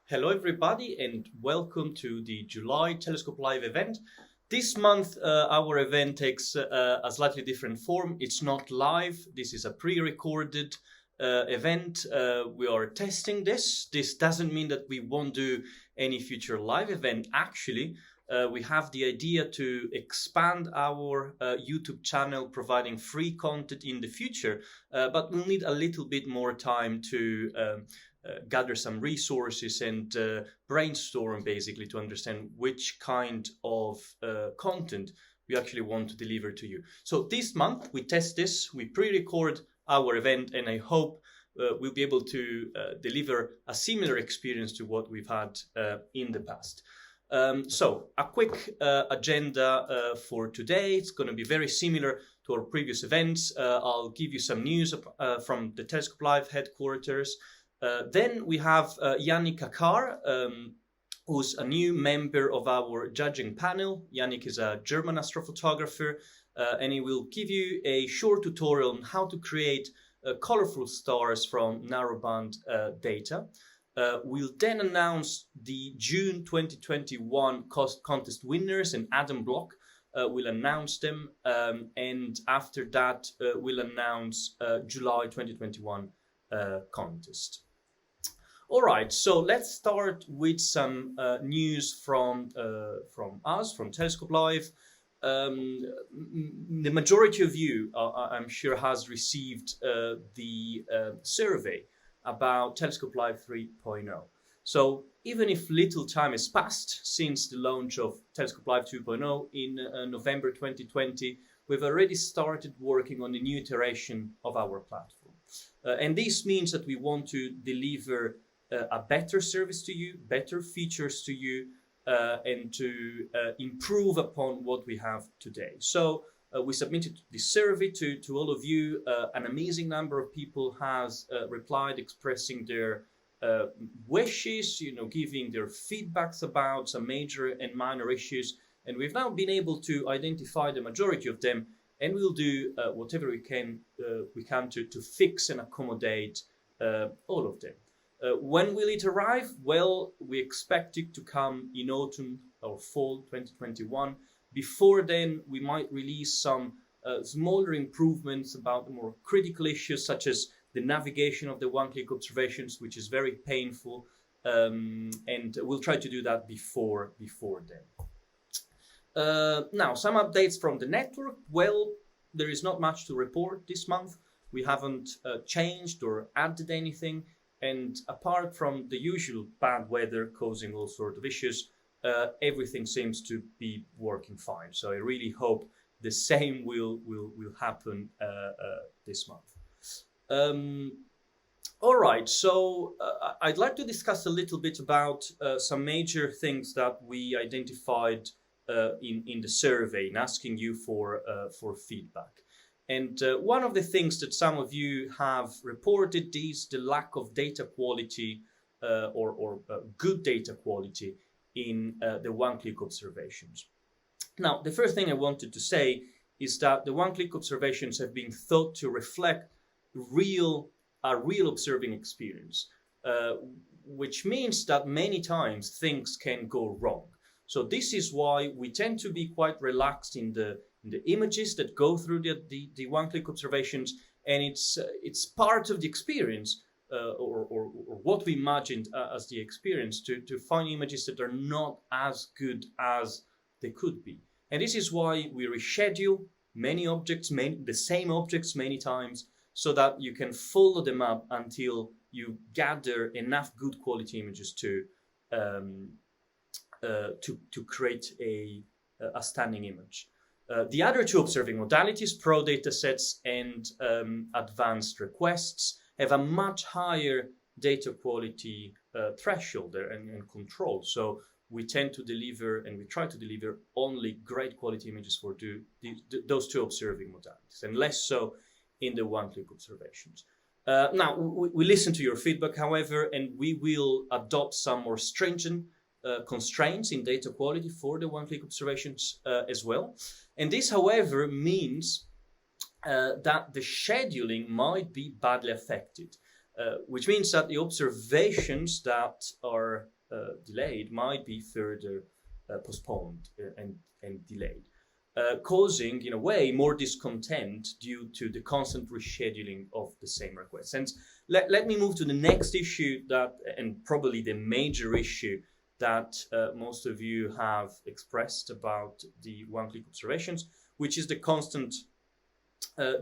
Hello everybody and welcome to the July Telescope Live event. This month our event takes a slightly different form. It's not live, this is a pre-recorded event. We are testing this. This doesn't mean that we won't do any future live event. Actually, we have the idea to expand our YouTube channel, providing free content in the future, but we'll need a little bit more time to gather some resources and brainstorm basically to understand which kind of content we actually want to deliver to you. So this month we test this, we pre-record our event, and I hope we'll be able to deliver a similar experience to what we've had in the past. So a quick agenda for today. It's going to be very similar to our previous events. I'll give you some news from the Telescope Live headquarters. Then we have Yannick, who's a new member of our judging panel. Yannick is a German astrophotographer, and he will give you a short tutorial on how to create colorful stars from narrowband data. We'll then announce the June 2021 contest winners, and Adam Block will announce them. And after that, we'll announce July 2021 contest. All right, so let's start with some news from us, from Telescope Live. The majority of you, I'm sure, has received the survey about Telescope Live 3.0. So even if little time has passed since the launch of Telescope Live 2.0 in November 2020, we've already started working on the new iteration of our platform. And this means that we want to deliver a better service to you, better features to you, and to improve upon what we have today. So we submitted this survey to all of you. An amazing number of people has replied, expressing their wishes, giving their feedbacks about some major and minor issues. And we've now been able to identify the majority of them, and we'll do whatever we can to fix and accommodate all of them. When will it arrive? Well, we expect it to come in autumn or fall 2021. Before then, we might release some smaller improvements about the more critical issues, such as the navigation of the one-click observations, which is very painful, and we'll try to do that before then. Now, some updates from the network. Well, there is not much to report this month. We haven't changed or added anything. And apart from the usual bad weather causing all sorts of issues, everything seems to be working fine. So I really hope the same will happen this month. All right, so I'd like to discuss a little bit about some major things that we identified in the survey and asking you for feedback. And one of the things that some of you have reported is the lack of data quality or good data quality in the one-click observations. Now, the first thing I wanted to say is that the one-click observations have been thought to reflect a real observing experience, which means that many times things can go wrong. So this is why we tend to be quite relaxed in the images that go through the one-click observations, and it's part of the experience or what we imagined as the experience to find images that are not as good as they could be. And this is why we reschedule many objects, the same objects many times, so that you can follow them up until you gather enough good quality images to create a stunning image. The other two observing modalities, pro datasets and advanced requests, have a much higher data quality threshold and control. So we tend to deliver, and we try to deliver, only great quality images for those two observing modalities, and less so in the one-click observations. Now, we listen to your feedback, however, and we will adopt some more stringent constraints in data quality for the one-click observations as well. And this, however, means that the scheduling might be badly affected, which means that the observations that are delayed might be further postponed and delayed, causing, in a way, more discontent due to the constant rescheduling of the same request. And let me move to the next issue that, and probably the major issue that most of you have expressed about the one-click observations, which is the constant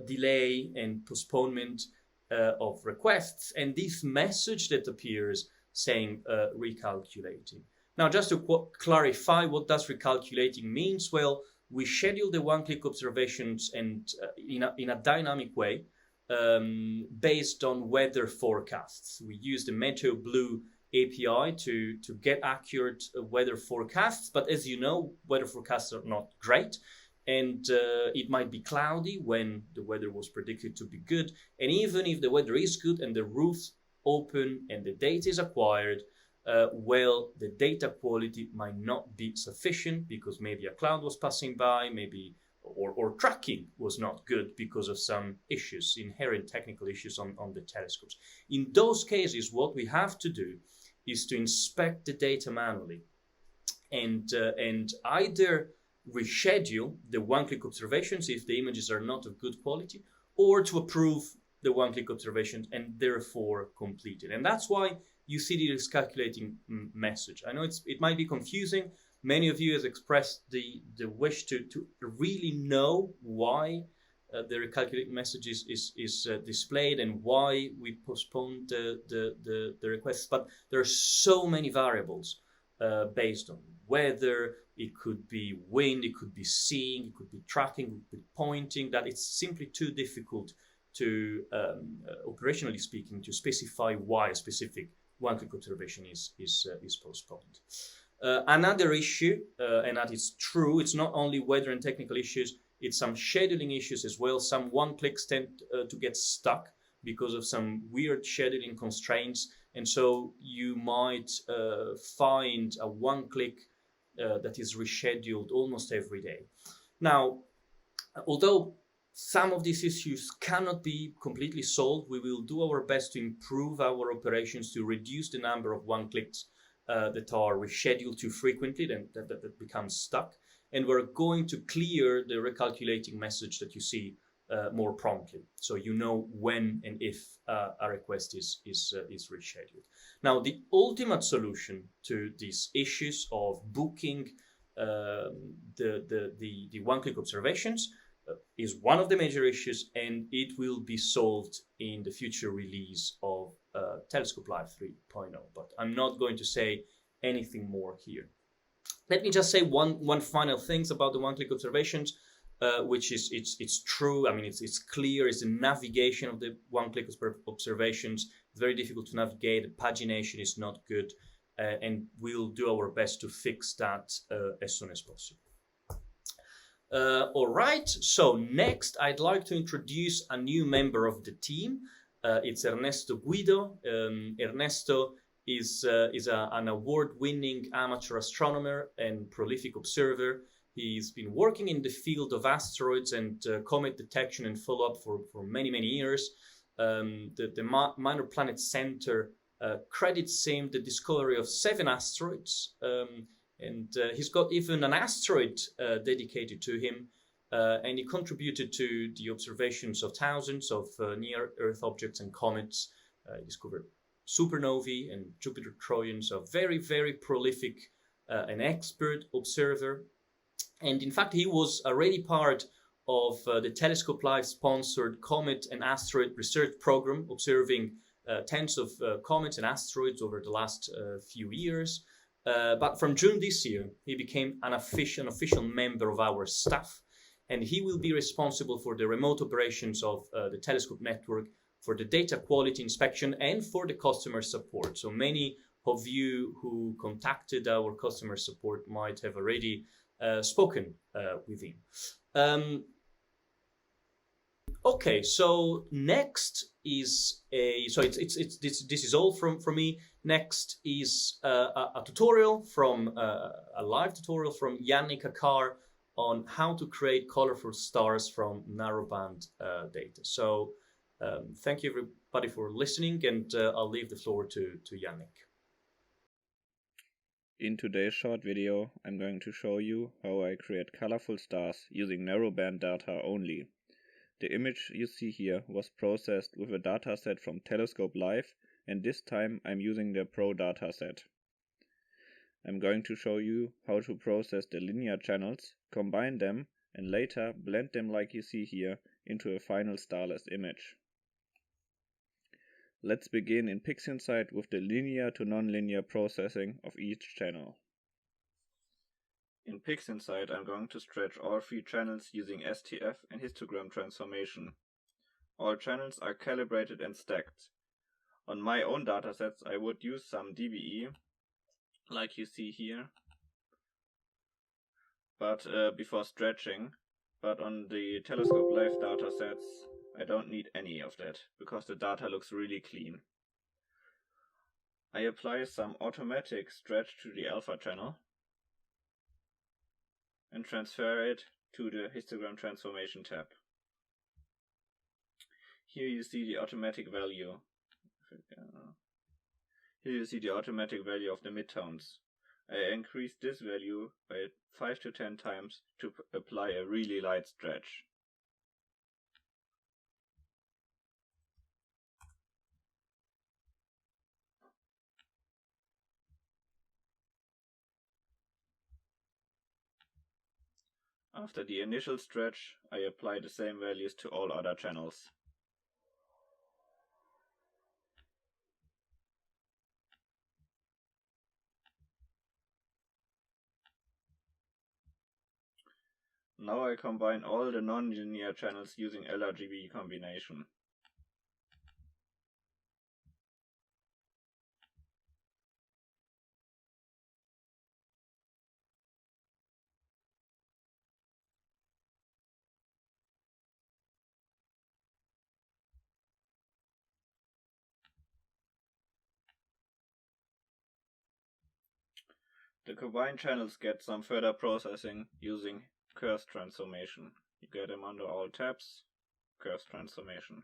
delay and postponement of requests, and this message that appears saying recalculating. Now, just to clarify what does recalculating means, well, we schedule the one-click observations and in a dynamic way based on weather forecasts. We use the Meteo Blue API to get accurate weather forecasts, but as you know, weather forecasts are not great, and it might be cloudy when the weather was predicted to be good, and even if the weather is good and the roofs open and the data is acquired, well, the data quality might not be sufficient because maybe a cloud was passing by, maybe or tracking was not good because of some issues, inherent technical issues on the telescopes. In those cases, what we have to do is to inspect the data manually and either reschedule the one-click observations if the images are not of good quality, or to approve the one-click observations and therefore complete it. And that's why you see this calculating message. I know it might be confusing. Many of you have expressed the wish to really know why the recalculating message is displayed and why we postponed the requests. But there are so many variables based on weather. It could be wind, it could be seeing, it could be tracking, it could be pointing, that it's simply too difficult to, operationally speaking, to specify why a specific one-click observation is postponed. Another issue, and that is true, it's not only weather and technical issues, it's some scheduling issues as well. Some one-clicks tend to get stuck because of some weird scheduling constraints, and so you might find a one-click that is rescheduled almost every day. Now, although some of these issues cannot be completely solved, we will do our best to improve our operations to reduce the number of one-clicks that are rescheduled too frequently, that become stuck. And we're going to clear the recalculating message that you see more promptly, so you know when and if a request is rescheduled. Now, the ultimate solution to these issues of booking the one-click observations is one of the major issues, and it will be solved in the future release of Telescope Live 3.0. But I'm not going to say anything more here. Let me just say one final thing about the one-click observations, which is it's true. I mean, it's clear. It's the navigation of the one-click observations. It's very difficult to navigate. The pagination is not good, and we'll do our best to fix that as soon as possible. All right, so next I'd like to introduce a new member of the team. It's Ernesto Guido. Ernesto is an award-winning amateur astronomer and prolific observer. He's been working in the field of asteroids and comet detection and follow-up for many years. The Minor Planet Center credits him the discovery of 7 asteroids, and he's got even an asteroid dedicated to him, and he contributed to the observations of thousands of near-Earth objects and comets. He discovered supernovae and Jupiter Trojans, so very prolific and expert observer. And in fact, he was already part of the Telescope Live sponsored Comet and Asteroid Research Program, observing tens of comets and asteroids over the last few years. But from June this year, he became an official member of our staff, and he will be responsible for the remote operations of the telescope network, for the data quality inspection, and for the customer support. So many of you who contacted our customer support might have already spoken with him. Okay, so next is this is all from me. Next is a tutorial from a live tutorial from Yannick on how to create colorful stars from narrowband data. So thank you everybody for listening, and I'll leave the floor to Yannick. In today's short video, I'm going to show you how I create colorful stars using narrowband data only. The image you see here was processed with a dataset from Telescope Live, and this time I'm using the Pro dataset. I'm going to show you how to process the linear channels, combine them, and later blend them like you see here into a final starless image. Let's begin in PixInsight with the linear to nonlinear processing of each channel. In PixInsight, I'm going to stretch all 3 channels using STF and histogram transformation. All channels are calibrated and stacked. On my own datasets, I would use some dBE, like you see here, but before stretching. But on the Telescope Live datasets, I don't need any of that, because the data looks really clean. I apply some automatic stretch to the alpha channel and transfer it to the histogram transformation tab. Here you see the automatic value. Here you see the automatic value of the midtones. I increase this value by 5 to 10 times to apply a really light stretch. After the initial stretch, I apply the same values to all other channels. Now I combine all the nonlinear channels using LRGB combination. The combined channels get some further processing using curve transformation. You get them under all tabs, curve transformation.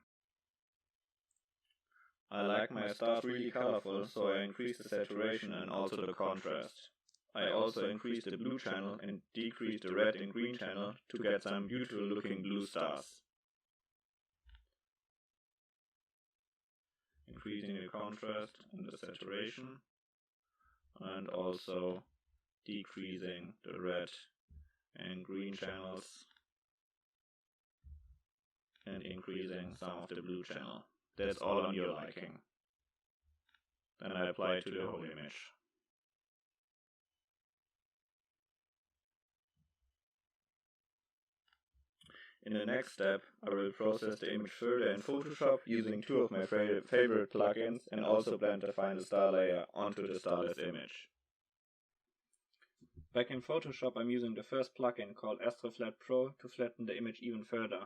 I like my stars really colorful, so I increase the saturation and also the contrast. I also increase the blue channel and decrease the red and green channel to get some beautiful looking blue stars. Increasing the contrast and the saturation, and also decreasing the red and green channels and increasing some of the blue channel. That's all on your liking. Then I apply it to the whole image. In the next step, I will process the image further in Photoshop using 2 of my favorite plugins and also blend the final star layer onto the starless image. Back in Photoshop, I'm using the first plugin called Astrophotography Pro to flatten the image even further.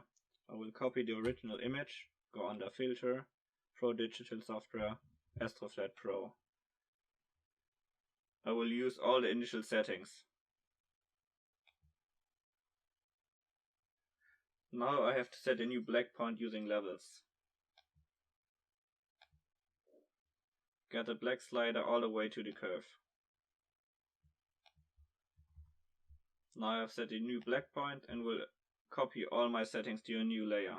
I will copy the original image, go under Filter, Pro Digital Software, Astrophotography Pro. I will use all the initial settings. Now I have to set a new black point using levels. Get the black slider all the way to the curve. Now I have set a new black point and will copy all my settings to a new layer.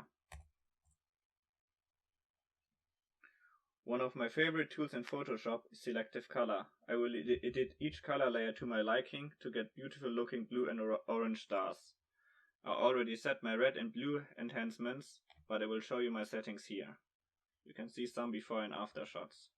One of my favorite tools in Photoshop is selective color. I will edit each color layer to my liking to get beautiful looking blue and orange stars. I already set my red and blue enhancements, but I will show you my settings here. You can see some before and after shots.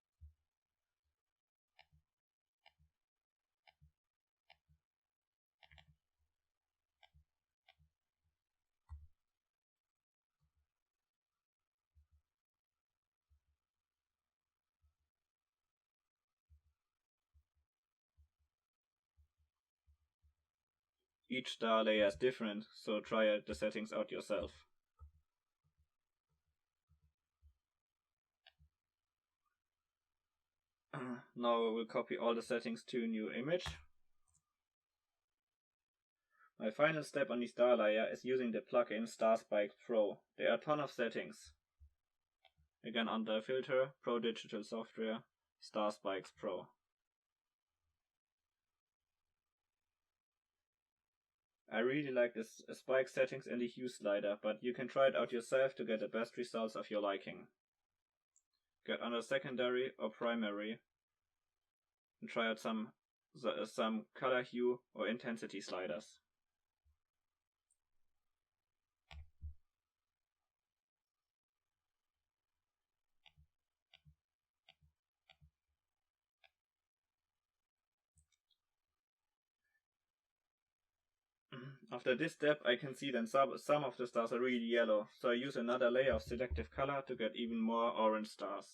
Each star layer is different, so try the settings out yourself. Now I will copy all the settings to a new image. My final step on the star layer is using the plugin StarSpike Pro. There are a ton of settings. Again under Filter, Pro Digital Software, StarSpikes Pro. I really like this spike settings in the hue slider, but you can try it out yourself to get the best results of your liking. Get under secondary or primary and try out some color hue or intensity sliders. After this step, I can see that some of the stars are really yellow, so I use another layer of selective color to get even more orange stars.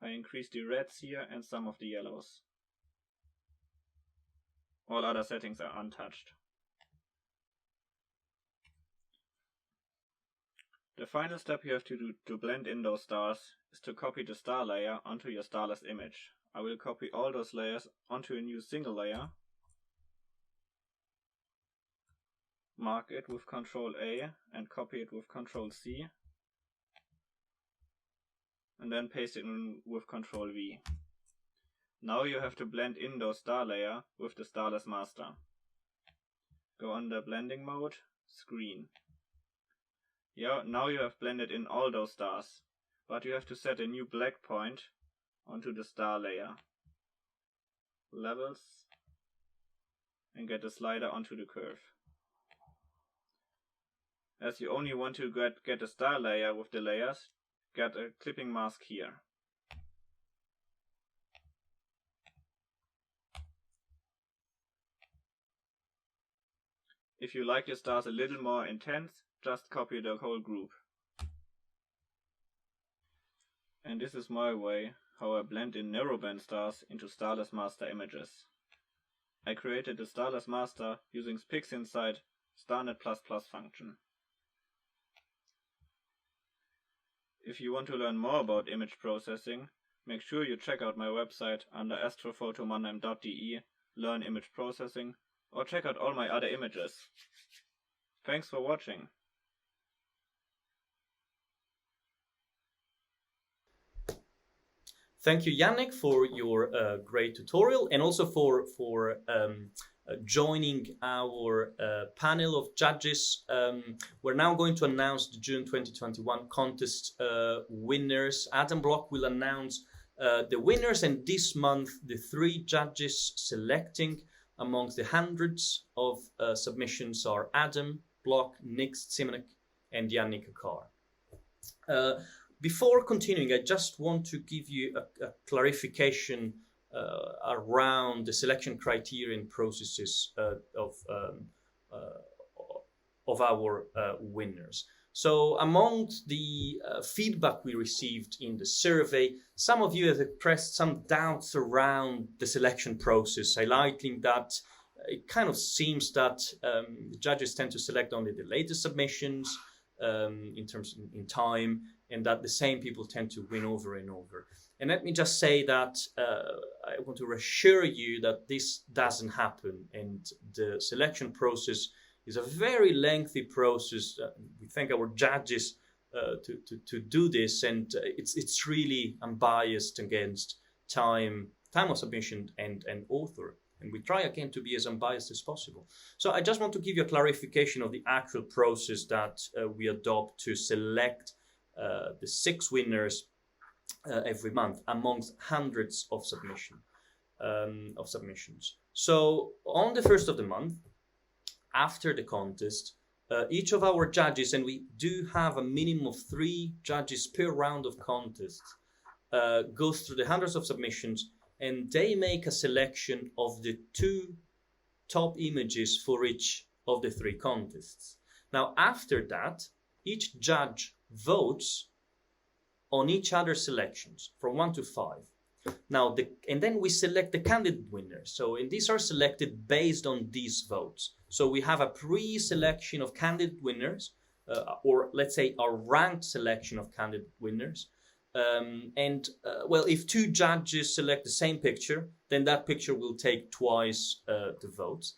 I increase the reds here and some of the yellows. All other settings are untouched. The final step you have to do to blend in those stars is to copy the star layer onto your starless image. I will copy all those layers onto a new single layer, mark it with Ctrl A and copy it with Ctrl C, and then paste it in with Ctrl V. Now you have to blend in those star layer with the starless master. Go under blending mode, screen. Yeah, now you have blended in all those stars, but you have to set a new black point onto the star layer. Levels, and get the slider onto the curve. As you only want to get a star layer with the layers, get a clipping mask here. If you like your stars a little more intense, just copy the whole group. And this is my way how I blend in narrowband stars into starless master images. I created the starless master using PixInsight StarNet++ function. If you want to learn more about image processing, make sure you check out my website under astrophotomannheim.de, learn image processing, or check out all my other images. Thanks for watching. Thank you, Yannick, for your great tutorial, and also for joining our panel of judges. We're now going to announce the June 2021 contest winners. Adam Block will announce the winners, and this month the 3 judges selecting amongst the hundreds of submissions are Adam Block, Nick Simonek, and Yannick Akar. Before continuing, I just want to give you a clarification around the selection criterion processes of our winners. So among the feedback we received in the survey, some of you have expressed some doubts around the selection process, highlighting that it kind of seems that the judges tend to select only the latest submissions in time, and that the same people tend to win over and over. And let me just say that I want to reassure you that this doesn't happen, and the selection process is a very lengthy process. We thank our judges to do this, and it's really unbiased against time of submission and author. And we try again to be as unbiased as possible. So I just want to give you a clarification of the actual process that we adopt to select the 6 winners every month amongst hundreds of submissions. So on the first of the month, after the contest, each of our judges, and we do have a minimum of 3 judges per round of contest, goes through the hundreds of submissions, and they make a selection of the 2 top images for each of the 3 contests. Now, after that, each judge votes on each other's selections from 1 to 5. Now, and then we select the candidate winners. So, and these are selected based on these votes. So we have a pre-selection of candidate winners, or let's say a ranked selection of candidate winners. Well, if 2 judges select the same picture, then that picture will take twice the votes.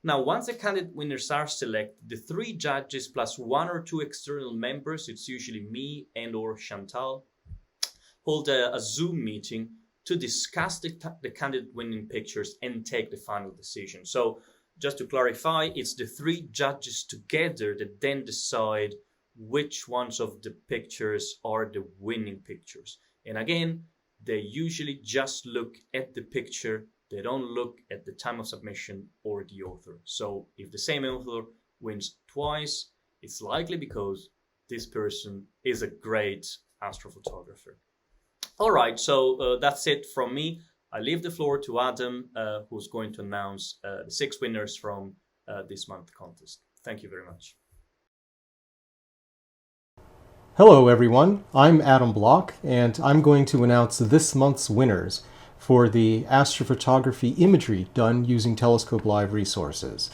Now, once the candidate winners are selected, the 3 judges plus 1 or 2 external members, it's usually me and or Chantal, hold a Zoom meeting to discuss the candidate winning pictures and take the final decision. So just to clarify, it's the three judges together that then decide which ones of the pictures are the winning pictures. And again, they usually just look at the picture. They don't look at the time of submission or the author. So if the same author wins twice, it's likely because this person is a great astrophotographer. All right, so that's it from me. I leave the floor to Adam, who's going to announce the 6 winners from this month's contest. Thank you very much. Hello everyone, I'm Adam Block, and I'm going to announce this month's winners for the astrophotography imagery done using Telescope Live resources.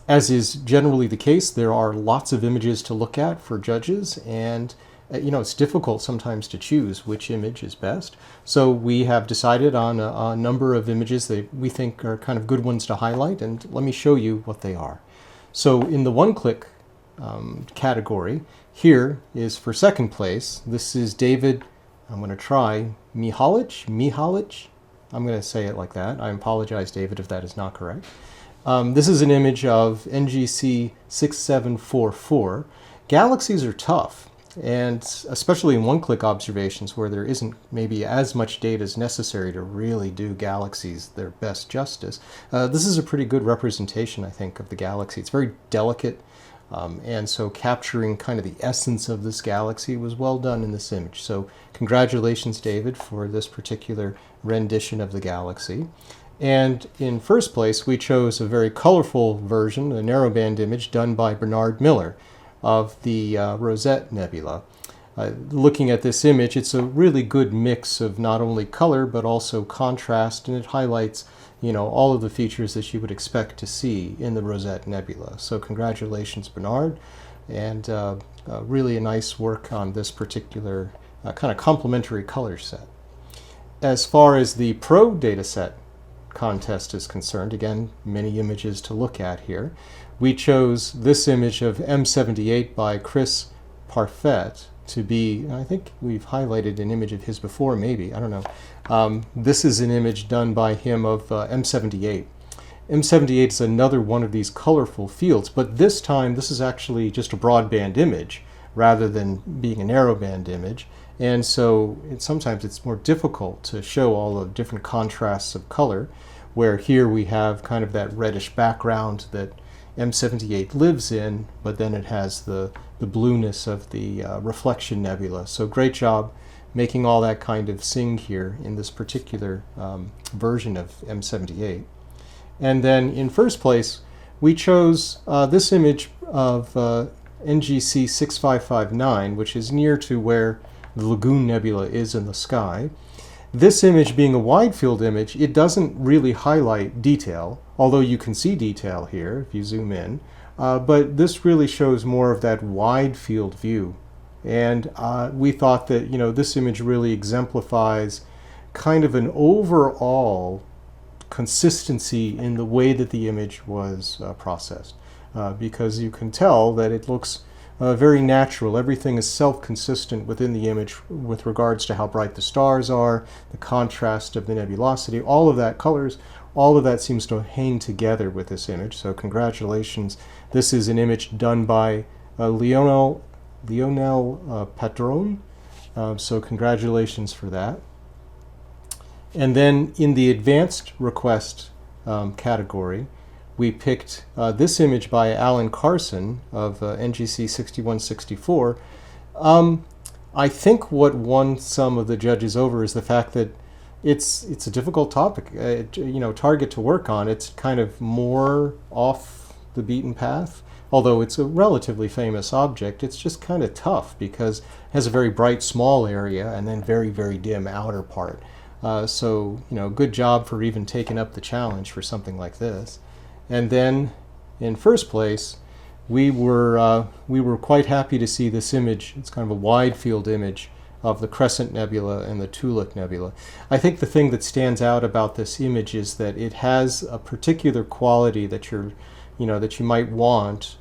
As is generally the case, there are lots of images to look at for judges, and it's difficult sometimes to choose which image is best. So we have decided on a number of images that we think are kind of good ones to highlight, and let me show you what they are. So in the one-click category, here is for second place. This is David, I'm going to try, Mihalic. I'm going to say it like that. I apologize, David, if that is not correct. This is an image of NGC 6744. Galaxies are tough, and especially in one-click observations where there isn't maybe as much data as necessary to really do galaxies their best justice. This is a pretty good representation, I think, of the galaxy. It's very delicate, and so capturing kind of the essence of this galaxy was well done in this image. So congratulations, David, for this particular rendition of the galaxy. And in first place, we chose a very colorful version, a narrowband image done by Bernard Miller of the Rosette Nebula. Looking at this image, it's a really good mix of not only color but also contrast, and it highlights all of the features that you would expect to see in the Rosette Nebula. So congratulations, Bernard, and really a nice work on this particular kind of complementary color set. As far as the Pro dataset contest is concerned, again, many images to look at here. We chose this image of M78 by Chris Parfait to be, I think we've highlighted an image of his before, maybe, I don't know. This is an image done by him of M78. M78 is another one of these colorful fields, but this time this is actually just a broadband image rather than being a narrowband image. And so sometimes it's more difficult to show all the different contrasts of color, where here we have kind of that reddish background that M78 lives in, but then it has the blueness of the reflection nebula. So great job making all that kind of sing here in this particular version of M78. And then in first place, we chose this image of NGC 6559, which is near to where the Lagoon Nebula is in the sky. This image being a wide field image, it doesn't really highlight detail, although you can see detail here if you zoom in, but this really shows more of that wide field view. And we thought that this image really exemplifies kind of an overall consistency in the way that the image was processed, because you can tell that it looks very natural. Everything is self-consistent within the image with regards to how bright the stars are, the contrast of the nebulosity, all of that, colors, all of that seems to hang together with this image. So congratulations. This is an image done by Lionel Patron. So congratulations for that. And then in the advanced request category, we picked this image by Alan Carson of NGC 6164. I think what won some of the judges over is the fact that it's a difficult topic, target to work on. It's kind of more off the beaten path. Although it's a relatively famous object, it's just kind of tough because it has a very bright small area and then very, very dim outer part. So good job for even taking up the challenge for something like this. And then, in first place, we were quite happy to see this image. It's kind of a wide field image of the Crescent Nebula and the Tuluc Nebula. I think the thing that stands out about this image is that it has a particular quality that you might want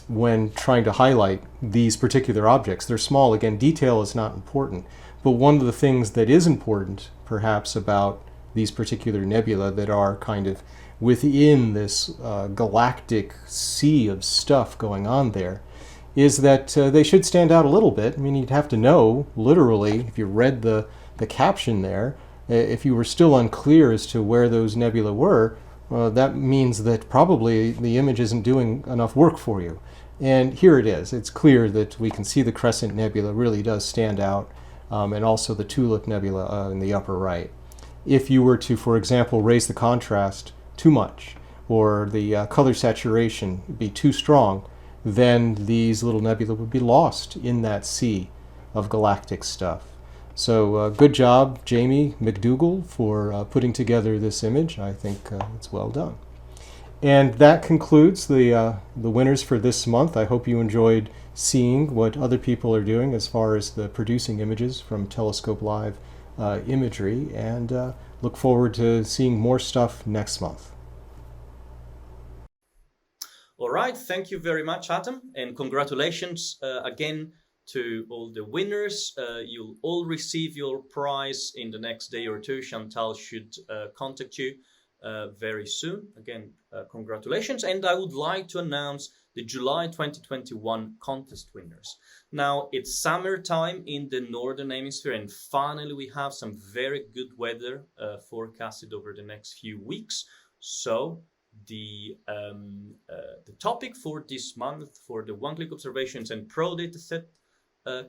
when trying to highlight these particular objects. They're small. Again, detail is not important, But one of the things that is important, perhaps, about these particular nebula that are kind of within this galactic sea of stuff going on there is that they should stand out a little bit. I mean, you'd have to know, literally, if you read the caption there, if you were still unclear as to where those nebula were, that means that probably the image isn't doing enough work for you. And here it is. It's clear that we can see the Crescent Nebula really does stand out, and also the Tulip Nebula in the upper right. If you were to, for example, raise the contrast too much, or the color saturation be too strong, then these little nebula would be lost in that sea of galactic stuff. So good job, Jamie McDougall, for putting together this image. I think it's well done. And that concludes the winners for this month. I hope you enjoyed seeing what other people are doing as far as the producing images from Telescope Live imagery, and look forward to seeing more stuff next month. All right, thank you very much, Adam, and congratulations again to all the winners. You'll all receive your prize in the next day or two. Chantal should contact you very soon. Again, congratulations. And I would like to announce the July 2021 contest winners. Now, it's summertime in the Northern Hemisphere, and finally we have some very good weather forecasted over the next few weeks. So the topic for this month for the one-click observations and pro dataset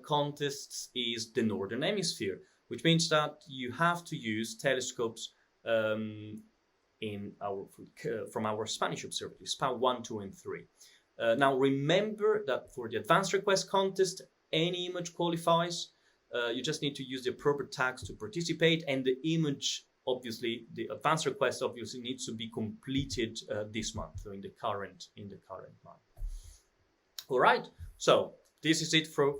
contests is the Northern Hemisphere, which means that you have to use telescopes from our Spanish observatory, SPA 1, 2, and 3. Now remember that for the advanced request contest, any image qualifies. You just need to use the appropriate tags to participate, and the image, obviously, the advanced request obviously needs to be completed this month, so in the current month. All right, so this is it for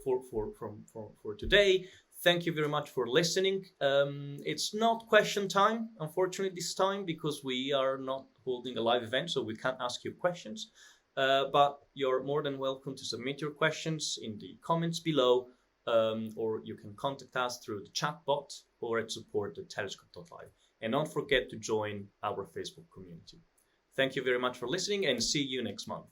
today. Thank you very much for listening. It's not question time, unfortunately, this time, because we are not holding a live event, so we can't ask you questions. But you're more than welcome to submit your questions in the comments below, or you can contact us through the chat bot or at support@telescope.live. And don't forget to join our Facebook community. Thank you very much for listening, and see you next month.